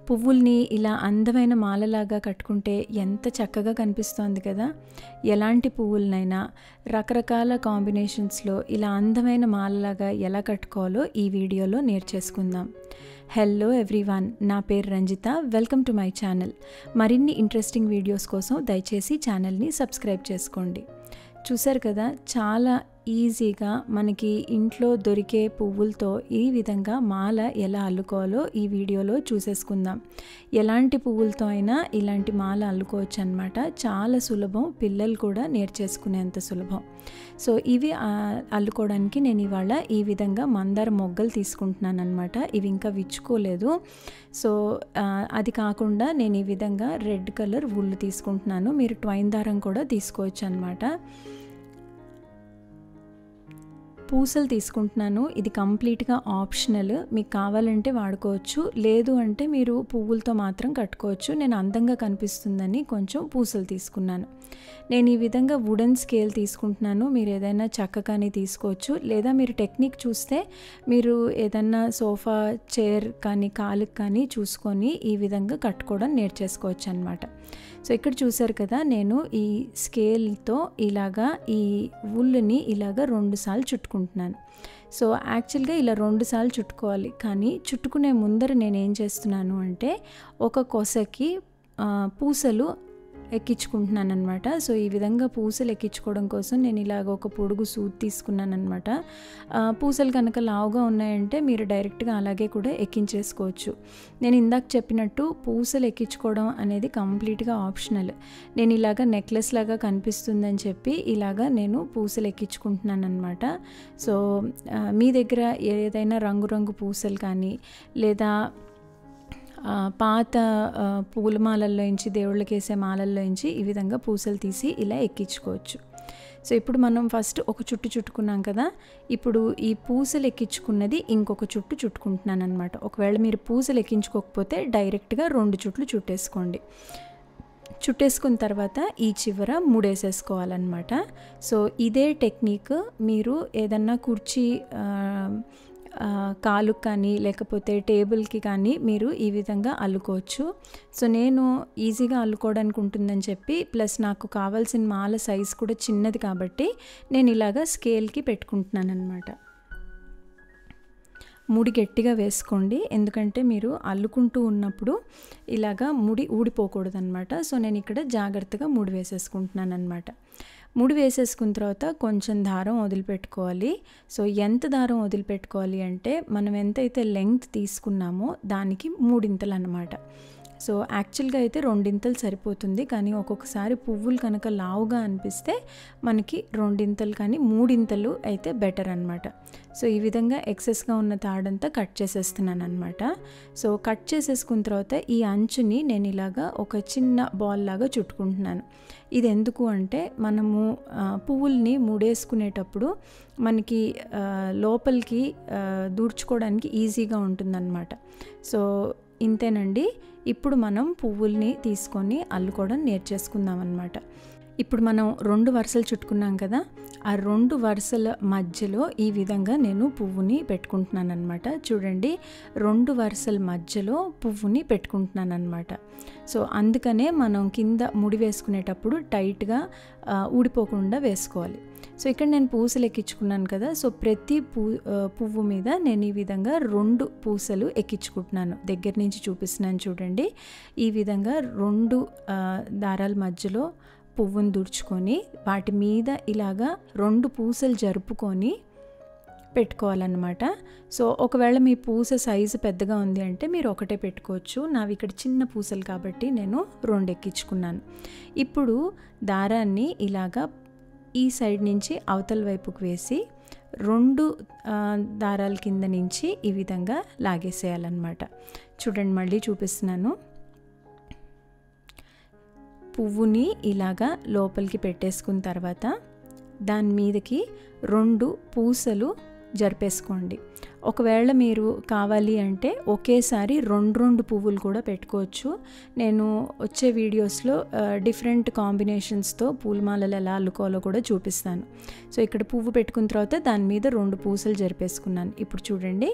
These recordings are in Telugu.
పువ్వుల్ని ఇలా అందమైన మాలలాగా కట్టుకుంటే ఎంత చక్కగా కనిపిస్తోంది కదా. ఎలాంటి పువ్వులనైనా రకరకాల కాంబినేషన్స్లో ఇలా అందమైన మాలలాగా ఎలా కట్టుకోవాలో ఈ వీడియోలో నేర్చేసుకుందాం. హలో ఎవ్రీవన్, నా పేరు Ranjitha. Welcome to my channel. మరిన్ని ఇంట్రెస్టింగ్ వీడియోస్ కోసం దయచేసి ఛానల్ని సబ్స్క్రైబ్ చేసుకోండి. చూసారు కదా, చాలా ఈజీగా మనకి ఇంట్లో దొరికే పువ్వులతో ఈ విధంగా మాల ఎలా అల్లుకోవాలో ఈ వీడియోలో చూసేసుకుందాం. ఎలాంటి పువ్వులతో అయినా ఇలాంటి మాల అల్లుకోవచ్చు అన్నమాట. చాలా సులభం, పిల్లలు కూడా నేర్చేసుకునేంత సులభం. సో ఇవి అల్లుకోవడానికి నేను ఇవాళ ఈ విధంగా మందార మొగ్గలు తీసుకుంటున్నాను అనమాట. ఇవి ఇంకా విచ్చుకోలేదు. సో అది కాకుండా నేను ఈ విధంగా రెడ్ కలర్ వుల్ తీసుకుంటున్నాను. మీరు ట్వైన్ దారం కూడా తీసుకోవచ్చు అనమాట. పూసలు తీసుకుంటున్నాను. ఇది కంప్లీట్గా ఆప్షనల్, మీకు కావాలంటే వాడుకోవచ్చు, లేదు అంటే మీరు పువ్వులతో మాత్రం కట్టుకోవచ్చు. నేను అందంగా కనిపిస్తుందని కొంచెం పూసలు తీసుకున్నాను. నేను ఈ విధంగా వుడెన్ స్కేల్ తీసుకుంటున్నాను. మీరు ఏదైనా చెక్క కానీ తీసుకోవచ్చు, లేదా మీరు టెక్నిక్ చూస్తే మీరు ఏదైనా సోఫా చైర్ కానీ కాలుకి కానీ చూసుకొని ఈ విధంగా కట్టుకోవడం నేర్చేసుకోవచ్చు అనమాట. సో ఇక్కడ చూసారు కదా, నేను ఈ స్కేల్తో ఇలాగా ఈ వుల్ని ఇలాగా 2 సార్లు చుట్టుకుంటున్నాను. సో యాక్చువల్గా ఇలా 2 సార్లు చుట్టుకోవాలి, కానీ చుట్టుకునే ముందర నేను ఏం చేస్తున్నాను అంటే ఒక కొసకి పూసలు ఎక్కించుకుంటున్నాను అనమాట. సో ఈ విధంగా పూసలు ఎక్కించుకోవడం కోసం నేను ఇలాగ ఒక పొడుగు సూది తీసుకున్నాను అనమాట. పూసలు కనుక లావుగా ఉన్నాయంటే మీరు డైరెక్ట్గా అలాగే కూడా ఎక్కించేసుకోవచ్చు. నేను ఇందాక చెప్పినట్టు పూసలు ఎక్కించుకోవడం అనేది కంప్లీట్గా ఆప్షనల్. నేను ఇలాగ నెక్లెస్ లాగా కనిపిస్తుందని చెప్పి ఇలాగా నేను పూసలు ఎక్కించుకుంటున్నాను అనమాట. సో మీ దగ్గర ఏదైనా రంగురంగు పూసలు కానీ లేదా పాత పూలమాలల్లోంచి దేవుళ్ళకి వేసే మాలల్లోంచి ఈ విధంగా పూసలు తీసి ఇలా ఎక్కించుకోవచ్చు. సో ఇప్పుడు మనం ఫస్ట్ ఒక చుట్టు చుట్టుకున్నాం కదా, ఇప్పుడు ఈ పూసలు ఎక్కించుకున్నది ఇంకొక చుట్టు చుట్టుకుంటున్నాను అనమాట. ఒకవేళ మీరు పూసలు ఎక్కించుకోకపోతే డైరెక్ట్గా 2 చుట్లు చుట్టేసుకోండి. చుట్టేసుకున్న తర్వాత ఈ చివర ముడేసేసుకోవాలన్నమాట. సో ఇదే టెక్నిక్ మీరు ఏదన్నా కుర్చీ కాలుకి కానీ లేకపోతే టేబుల్కి కానీ మీరు ఈ విధంగా అల్లుకోవచ్చు. సో నేను ఈజీగా అల్లుకోవడానికి ఉంటుందని చెప్పి, ప్లస్ నాకు కావాల్సిన మాల సైజు కూడా చిన్నది కాబట్టి నేను ఇలాగా స్కేల్కి పెట్టుకుంటున్నాను అనమాట. ముడి గట్టిగా వేసుకోండి, ఎందుకంటే మీరు అల్లుకుంటూ ఉన్నప్పుడు ఇలాగా ముడి ఊడిపోకూడదు అనమాట. సో నేను ఇక్కడ జాగ్రత్తగా ముడి వేసేసుకుంటున్నాను అనమాట. ముడి వేసేసుకున్న తర్వాత కొంచెం దారం వదిలిపెట్టుకోవాలి. సో ఎంత దారం వదిలిపెట్టుకోవాలి అంటే మనం ఎంతైతే లెంగ్త్ తీసుకున్నామో దానికి 3 అన్నమాట. సో యాక్చువల్గా అయితే 2 సరిపోతుంది, కానీ ఒక్కొక్కసారి పువ్వులు కనుక లావుగా అనిపిస్తే మనకి 2 కానీ 3 అయితే బెటర్ అనమాట. సో ఈ విధంగా ఎక్సెస్గా ఉన్న తాడంతా కట్ చేసేస్తున్నాను అనమాట. సో కట్ చేసేసుకున్న తర్వాత ఈ అంచుని నేను ఇలాగా ఒక చిన్న బాల్ లాగా చుట్టుకుంటున్నాను. ఇది ఎందుకు అంటే మనము పువ్వుల్ని ముడేసుకునేటప్పుడు మనకి లోపలికి దూర్చుకోవడానికి ఈజీగా ఉంటుందన్నమాట. సో ఇంతేనండి. ఇప్పుడు మనం పువ్వుల్ని తీసుకొని అల్లుకోవడం నేర్చేసుకుందాం అన్నమాట. ఇప్పుడు మనం 2 వరుసలు చుట్టుకున్నాం కదా, ఆ 2 వరుసల మధ్యలో ఈ విధంగా నేను పువ్వుని పెట్టుకుంటున్నాను అనమాట. చూడండి, 2 వరుసల మధ్యలో పువ్వుని పెట్టుకుంటున్నాను అనమాట. సో అందుకనే మనం కింద ముడి వేసుకునేటప్పుడు టైట్గా ఊడిపోకుండా వేసుకోవాలి. సో ఇక్కడ నేను పూసలు ఎక్కించుకున్నాను కదా, సో ప్రతి పువ్వు మీద నేను ఈ విధంగా 2 పూసలు ఎక్కించుకుంటున్నాను. దగ్గర నుంచి చూపిస్తున్నాను చూడండి. ఈ విధంగా 2 దారాల మధ్యలో పువ్వును దుడుచుకొని వాటి మీద ఇలాగా 2 పూసలు జరుపుకొని పెట్టుకోవాలన్నమాట. సో ఒకవేళ మీ పూస సైజు పెద్దగా ఉంది అంటే మీరు ఒకటే పెట్టుకోవచ్చు. నావి ఇక్కడ చిన్న పూసలు కాబట్టి నేను 2 ఎక్కించుకున్నాను. ఇప్పుడు దారాన్ని ఇలాగా ఈ సైడ్ నుంచి అవతల వైపుకు వేసి 2 దారాల కింద నుంచి ఈ విధంగా లాగేసేయాలన్నమాట. చూడండి, మళ్ళీ చూపిస్తున్నాను. పువ్వుని ఇలాగా లోపలికి పెట్టేసుకున్న తర్వాత దాని మీదకి 2 పూసలు జరిపేసుకోండి. ఒకవేళ మీరు కావాలి అంటే ఒకేసారి 2 పువ్వులు కూడా పెట్టుకోవచ్చు. నేను వచ్చే వీడియోస్లో డిఫరెంట్ కాంబినేషన్స్తో పూలమాలలు ఎలా అల్లుకోవాలో కూడా చూపిస్తాను. సో ఇక్కడ పువ్వు పెట్టుకున్న తర్వాత దాని మీద 2 పూసలు జరిపేసుకున్నాను. ఇప్పుడు చూడండి,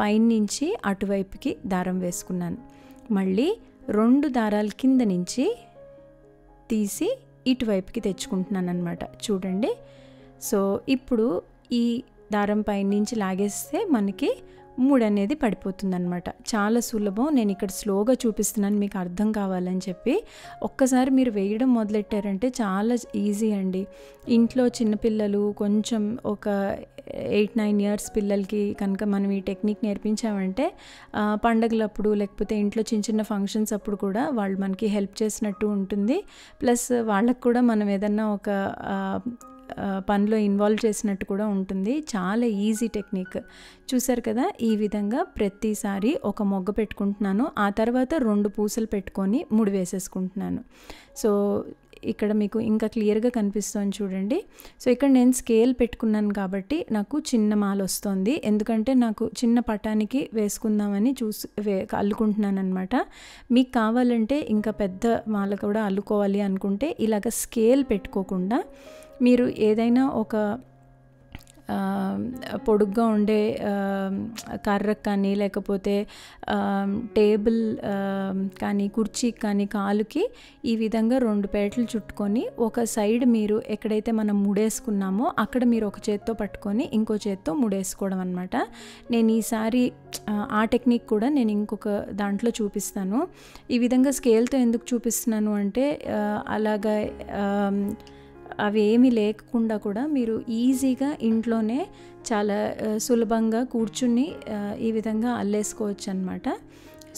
పైనుంచి అటువైపుకి దారం వేసుకున్నాను. మళ్ళీ 2 దారాల కింద నుంచి తీసి ఇటువైపుకి తెచ్చుకుంటున్నాను అనమాట. చూడండి. సో ఇప్పుడు ఈ దారం పైనుంచి లాగేస్తే మనకి 3 అనేది పడిపోతుందన్నమాట. చాలా సులభం. నేను ఇక్కడ స్లోగా చూపిస్తున్నాను మీకు అర్థం కావాలని చెప్పి. ఒక్కసారి మీరు వేయడం మొదలెట్టారంటే చాలా ఈజీ అండి. ఇంట్లో చిన్నపిల్లలు కొంచెం ఒక 8-9 ఇయర్స్ పిల్లలకి కనుక మనం ఈ టెక్నిక్ నేర్పించామంటే పండగలప్పుడు లేకపోతే ఇంట్లో చిన్న చిన్న ఫంక్షన్స్ అప్పుడు కూడా వాళ్ళు మనకి హెల్ప్ చేసినట్టు ఉంటుంది. ప్లస్ వాళ్ళకు కూడా మనం ఏదన్నా ఒక పనిలో ఇన్వాల్వ్ చేసినట్టు కూడా ఉంటుంది. చాలా ఈజీ టెక్నిక్. చూసారు కదా, ఈ విధంగా ప్రతిసారి ఒక మొగ్గ పెట్టుకుంటున్నాను. ఆ తర్వాత 2 పూసలు పెట్టుకొని ముడి వేసేసుకుంటున్నాను. సో ఇక్కడ మీకు ఇంకా క్లియర్గా కనిపిస్తుంది చూడండి. సో ఇక్కడ నేను స్కేల్ పెట్టుకున్నాను కాబట్టి నాకు చిన్న మాల వస్తుంది. ఎందుకంటే నాకు చిన్న పటానికి వేసుకుందామని అల్లుకుంటున్నాను అనమాట. మీకు కావాలంటే ఇంకా పెద్ద మాల కూడా అల్లుకోవాలి అనుకుంటే ఇలాగ స్కేల్ పెట్టుకోకుండా మీరు ఏదైనా ఒక పొడుగ్గా ఉండే కర్రకు కానీ లేకపోతే టేబుల్ కానీ కుర్చీకి కానీ కాలుకి ఈ విధంగా 2 పేటలు చుట్టుకొని ఒక సైడ్ మీరు ఎక్కడైతే మనం ముడేసుకున్నామో అక్కడ మీరు ఒక చేత్తో పట్టుకొని ఇంకో చేత్తో ముడేసుకోవడం అనమాట. నేను ఈసారి ఆ టెక్నిక్ కూడా నేను ఇంకొక దాంట్లో చూపిస్తాను. ఈ విధంగా స్కేల్తో ఎందుకు చూపిస్తున్నాను అంటే అలాగా అవి ఏమీ లేకుండా కూడా మీరు ఈజీగా ఇంట్లోనే చాలా సులభంగా కూర్చుని ఈ విధంగా అల్లేసుకోవచ్చు అన్నమాట.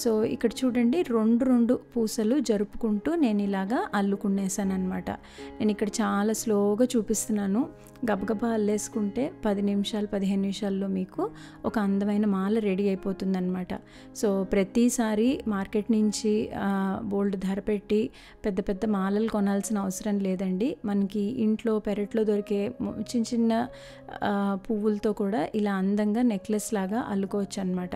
సో ఇక్కడ చూడండి 2 పూసలు జరుపుకుంటూ నేను ఇలాగా అల్లుకునేసాను అనమాట. నేను ఇక్కడ చాలా స్లోగా చూపిస్తున్నాను. గబగబా అల్లేసుకుంటే 10 నిమిషాలు 15 నిమిషాల్లో మీకు ఒక అందమైన మాల రెడీ అయిపోతుందన్నమాట. సో ప్రతిసారి మార్కెట్ నుంచి బోల్డ్ ధర పెట్టి పెద్ద పెద్ద మాలలు కొనాల్సిన అవసరం లేదండి. మనకి ఇంట్లో పెరట్లో దొరికే చిన్న చిన్న పువ్వులతో కూడా ఇలా అందంగా నెక్లెస్ లాగా అల్లుకోవచ్చు అనమాట.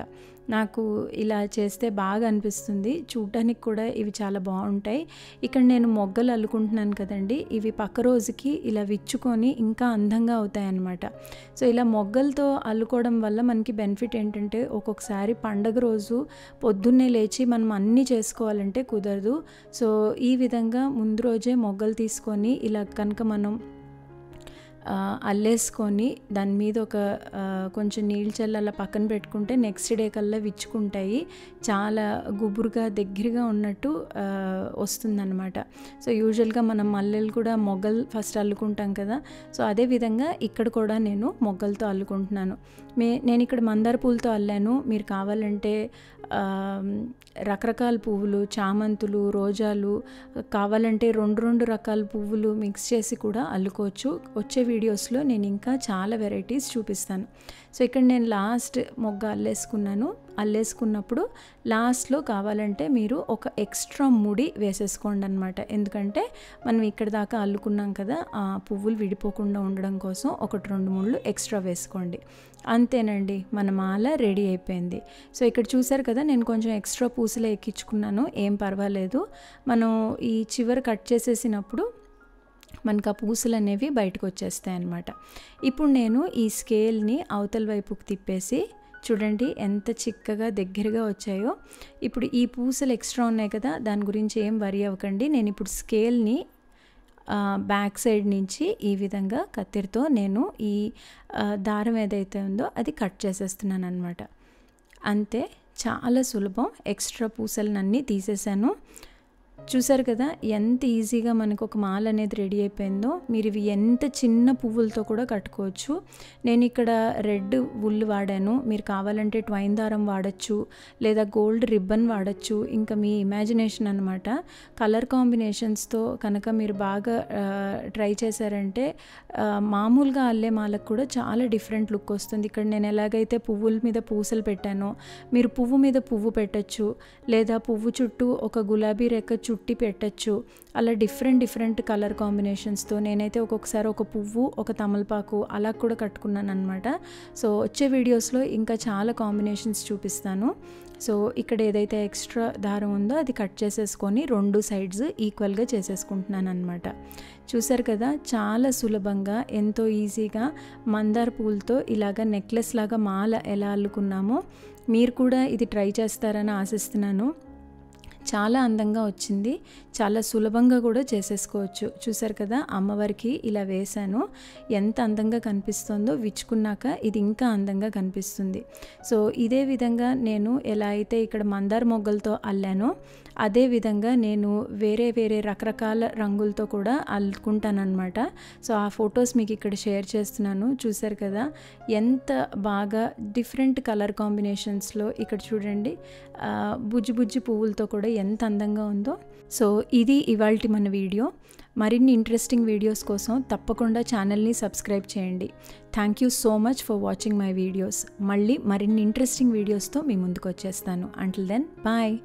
నాకు ఇలా చేస్తే బాగా అనిపిస్తుంది. చూడటానికి కూడా ఇవి చాలా బాగుంటాయి. ఇక్కడ నేను మొగ్గలు అల్లుకుంటున్నాను కదండి, ఇవి పక్క రోజుకి ఇలా విచ్చుకొని ఇంకా అందంగా అవుతాయి అన్నమాట. సో ఇలా మొగ్గలతో అల్లుకోవడం వల్ల మనకి బెనిఫిట్ ఏంటంటే ఒక్కొక్కసారి పండగ రోజు పొద్దున్నే లేచి మనం అన్నీ చేసుకోవాలంటే కుదరదు. సో ఈ విధంగా ముందు రోజే మొగ్గలు తీసుకొని ఇలా కనుక మనం అల్లేసుకొని దాని మీద ఒక కొంచెం నీళ్ళు చల్లి అలా పక్కన పెట్టుకుంటే నెక్స్ట్ డే కల్లా విచ్చుకుంటాయి. చాలా గుబురుగా దగ్గరగా ఉన్నట్టు వస్తుందన్నమాట. సో యూజువల్గా మనం మల్లెలు కూడా మొగ్గలు ఫస్ట్ అల్లుకుంటాం కదా. సో అదేవిధంగా ఇక్కడ కూడా నేను మొగ్గలతో అల్లుకుంటున్నాను. నేను ఇక్కడ మందార పూలతో అల్లాను. మీరు కావాలంటే రకరకాల పువ్వులు, చామంతులు, రోజాలు కావాలంటే 2 రకాల పువ్వులు మిక్స్ చేసి కూడా అల్లుకోవచ్చు. వచ్చే వీడియోస్లో నేను ఇంకా చాలా వెరైటీస్ చూపిస్తాను. సో ఇక్కడ నేను లాస్ట్ మొగ్గ అల్లేసుకున్నప్పుడు లాస్ట్లో కావాలంటే మీరు ఒక ఎక్స్ట్రా ముడి వేసేసుకోండి అనమాట. ఎందుకంటే మనం ఇక్కడ దాకా అల్లుకున్నాం కదా, ఆ పువ్వులు విడిపోకుండా ఉండడం కోసం 1-2 ముళ్ళు ఎక్స్ట్రా వేసుకోండి. అంతేనండి, మన మాల రెడీ అయిపోయింది. సో ఇక్కడ చూసారు కదా, నేను కొంచెం ఎక్స్ట్రా పూసలే ఎక్కించుకున్నాను. ఏం పర్వాలేదు. మనం ఈ చివర కట్ చేసేసినప్పుడు మనకు ఆ పూసలు అనేవి బయటకు వచ్చేస్తాయి అన్నమాట. ఇప్పుడు నేను ఈ స్కేల్ని అవతల వైపుకి తిప్పేసి చూడండి ఎంత చిక్కగా దగ్గరగా వచ్చాయో. ఇప్పుడు ఈ పూసలు ఎక్స్ట్రా ఉన్నాయి కదా, దాని గురించి ఏం వరి అవ్వకండి. నేను ఇప్పుడు స్కేల్ని బ్యాక్ సైడ్ నుంచి ఈ విధంగా కత్తిరితో నేను ఈ దారం ఏదైతే ఉందో అది కట్ చేసేస్తున్నాను అనమాట. అంతే, చాలా సులభం. ఎక్స్ట్రా పూసలన్నీ తీసేసాను. చూసారు కదా ఎంత ఈజీగా మనకు ఒక మాల అనేది రెడీ అయిపోయిందో. మీరు ఇవి ఎంత చిన్న పువ్వులతో కూడా కట్టుకోవచ్చు. నేను ఇక్కడ రెడ్ వుల్ వాడాను. మీరు కావాలంటే ట్వైన్ దారం వాడచ్చు, లేదా గోల్డ్ రిబ్బన్ వాడచ్చు. ఇంకా మీ ఇమాజినేషన్ అనమాట. కలర్ కాంబినేషన్స్తో కనుక మీరు బాగా ట్రై చేశారంటే మామూలుగా అల్లే మాలకు కూడా చాలా డిఫరెంట్ లుక్ వస్తుంది. ఇక్కడ నేను ఎలాగైతే పువ్వుల మీద పూసలు పెట్టానో మీరు పువ్వు మీద పువ్వు పెట్టచ్చు, లేదా పువ్వు చుట్టూ ఒక గులాబీ రెక్క చుట్టి పెట్టచ్చు. అలా డిఫరెంట్ కలర్ కాంబినేషన్స్తో నేనైతే ఒక్కొక్కసారి ఒక పువ్వు, ఒక తమలపాకు అలా కూడా కట్టుకున్నాను అనమాట. సో వచ్చే వీడియోస్లో ఇంకా చాలా కాంబినేషన్స్ చూపిస్తాను. సో ఇక్కడ ఏదైతే ఎక్స్ట్రా దారం ఉందో అది కట్ చేసేసుకొని 2 సైడ్స్ ఈక్వల్గా చేసేసుకుంటున్నాను అనమాట. చూసారు కదా, చాలా సులభంగా ఎంతో ఈజీగా మందార పూలతో ఇలాగ నెక్లెస్ లాగా మాల ఎలా అల్లుకున్నామో మీరు కూడా ఇది ట్రై చేస్తారని ఆశిస్తున్నాను. చాలా అందంగా వచ్చింది. చాలా సులభంగా కూడా చేసేసుకోవచ్చు. చూసారు కదా, అమ్మవారికి ఇలా వేశాను. ఎంత అందంగా కనిపిస్తుందో, విచ్చుకున్నాక ఇది ఇంకా అందంగా కనిపిస్తుంది. సో ఇదే విధంగా నేను ఎలా అయితే ఇక్కడ మందార మొగ్గలతో అల్లానో అదే విధంగా నేను వేరే వేరే రకరకాల రంగులతో కూడా అల్లుకుంటానన్నమాట. సో ఆ ఫొటోస్ మీకు ఇక్కడ షేర్ చేస్తున్నాను. చూసారు కదా ఎంత బాగా డిఫరెంట్ కలర్ కాంబినేషన్స్లో. ఇక్కడ చూడండి బుజ్జి బుజ్జి పువ్వులతో కూడా ఎంత అందంగా ఉందో. సో ఇది ఇవాల్టి మన వీడియో. మరిన్ని ఇంట్రెస్టింగ్ వీడియోస్ కోసం తప్పకుండా ఛానల్ని సబ్స్క్రైబ్ చేయండి. Thank you so much for watching my videos. మళ్ళీ మరిన్ని ఇంట్రెస్టింగ్ వీడియోస్తో మీ ముందుకు వచ్చేస్తాను. Until then bye.